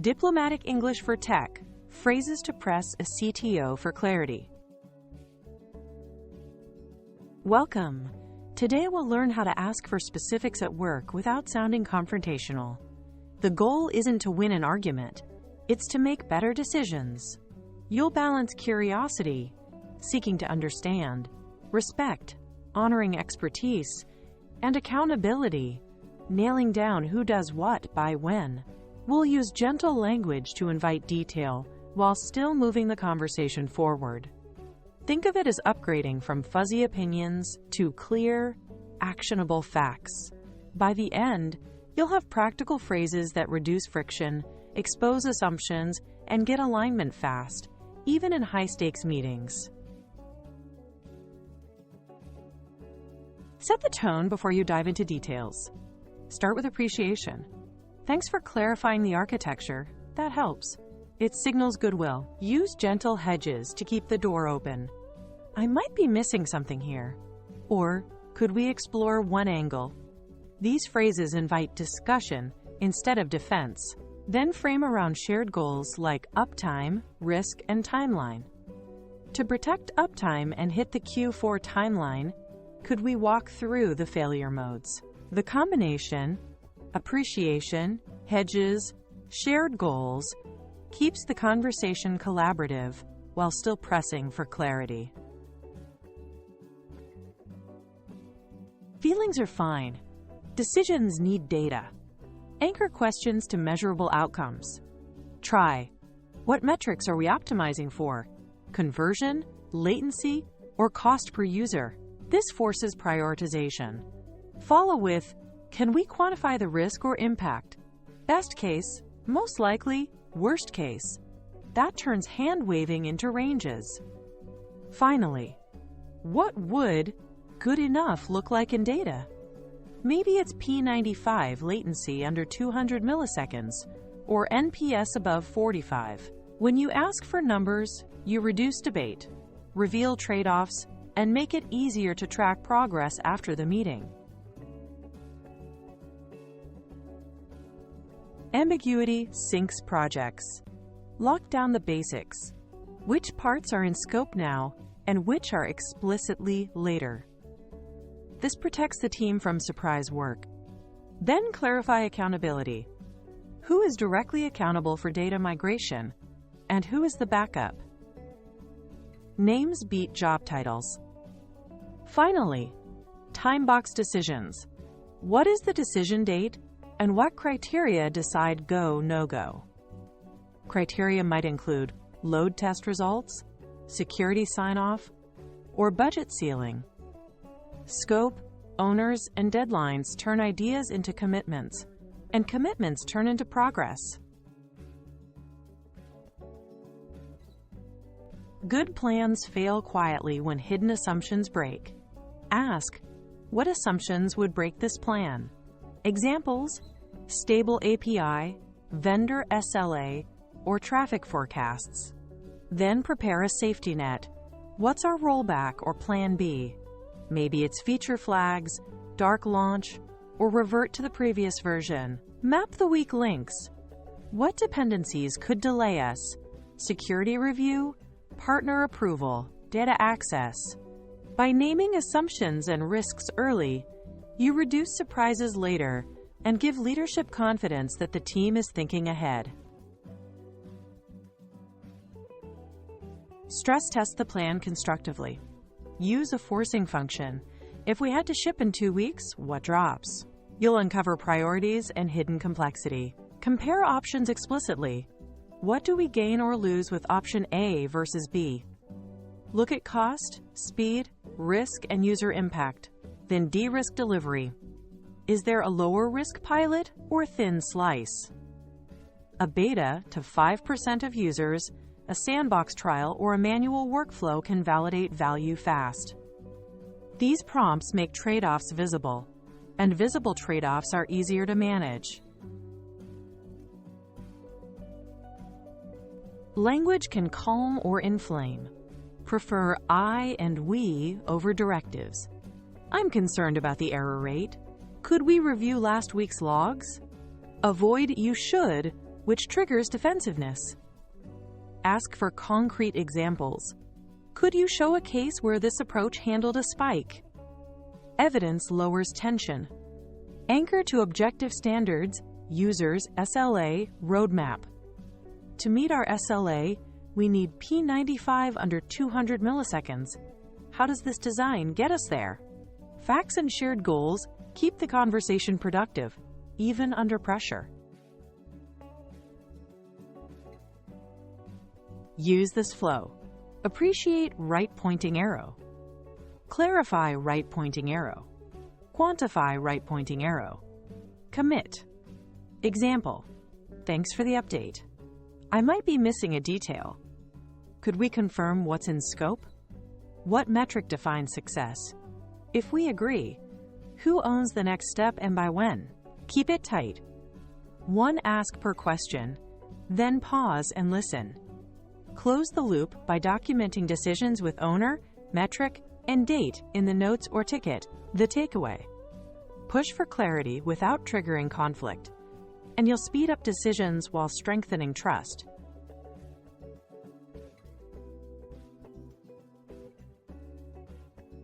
Diplomatic English for tech, phrases to press a CTO for clarity. Welcome. Today we'll learn how to ask for specifics at work without sounding confrontational. The goal isn't to win an argument, it's to make better decisions. You'll balance curiosity, seeking to understand, respect, honoring expertise, and accountability, nailing down who does what by when. We'll use gentle language to invite detail while still moving the conversation forward. Think of it as upgrading from fuzzy opinions to clear, actionable facts. By the end, you'll have practical phrases that reduce friction, expose assumptions, and get alignment fast, even in high-stakes meetings. Set the tone before you dive into details. Start with appreciation. Thanks for clarifying the architecture. That helps. It signals goodwill. Use gentle hedges to keep the door open. I might be missing something here. Or, could we explore one angle? These phrases invite discussion instead of defense. Then frame around shared goals like uptime, risk, and timeline. To protect uptime and hit the Q4 timeline, could we walk through the failure modes? The combination, appreciation, hedges, shared goals, keeps the conversation collaborative while still pressing for clarity. Feelings are fine. Decisions need data. Anchor questions to measurable outcomes. Try, what metrics are we optimizing for? Conversion, latency, or cost per user? This forces prioritization. Follow with, can we quantify the risk or impact? Best case, most likely, worst case. That turns hand-waving into ranges. Finally, what would good enough look like in data? Maybe it's P95 latency under 200 milliseconds, or NPS above 45. When you ask for numbers, you reduce debate, reveal trade-offs, and make it easier to track progress after the meeting. Ambiguity sinks projects. Lock down the basics. Which parts are in scope now and which are explicitly later? This protects the team from surprise work. Then clarify accountability. Who is directly accountable for data migration and who is the backup? Names beat job titles. Finally, time box decisions. What is the decision date? And what criteria decide go, no-go? Criteria might include load test results, security sign-off, or budget ceiling. Scope, owners, and deadlines turn ideas into commitments, and commitments turn into progress. Good plans fail quietly when hidden assumptions break. Ask, what assumptions would break this plan? Examples, stable API, vendor SLA, or traffic forecasts. Then prepare a safety net. What's our rollback or plan B? Maybe it's feature flags, dark launch, or revert to the previous version. Map the weak links. What dependencies could delay us? Security review, partner approval, data access. By naming assumptions and risks early, you reduce surprises later and give leadership confidence that the team is thinking ahead. Stress test the plan constructively. Use a forcing function. If we had to ship in 2 weeks, what drops? You'll uncover priorities and hidden complexity. Compare options explicitly. What do we gain or lose with option A versus B? Look at cost, speed, risk, and user impact. Then de-risk delivery. Is there a lower risk pilot or thin slice? A beta to 5% of users, a sandbox trial, or a manual workflow can validate value fast. These prompts make trade-offs visible, and visible trade-offs are easier to manage. Language can calm or inflame. Prefer I and we over directives. I'm concerned about the error rate. Could we review last week's logs? Avoid you should which triggers defensiveness. Ask for concrete examples. Could you show a case where this approach handled a spike? Evidence lowers tension. Anchor to objective standards, users, SLA, roadmap. To meet our SLA, we need P95 under 200 milliseconds. How does this design get us there? Facts and shared goals keep the conversation productive, even under pressure. Use this flow. Appreciate right pointing arrow. Clarify right pointing arrow. Quantify right pointing arrow. Commit. Example. Thanks for the update. I might be missing a detail. Could we confirm what's in scope? What metric defines success? If we agree, who owns the next step and by when? Keep it tight. One ask per question, then pause and listen. Close the loop by documenting decisions with owner, metric, and date in the notes or ticket, the takeaway. Push for clarity without triggering conflict, and you'll speed up decisions while strengthening trust.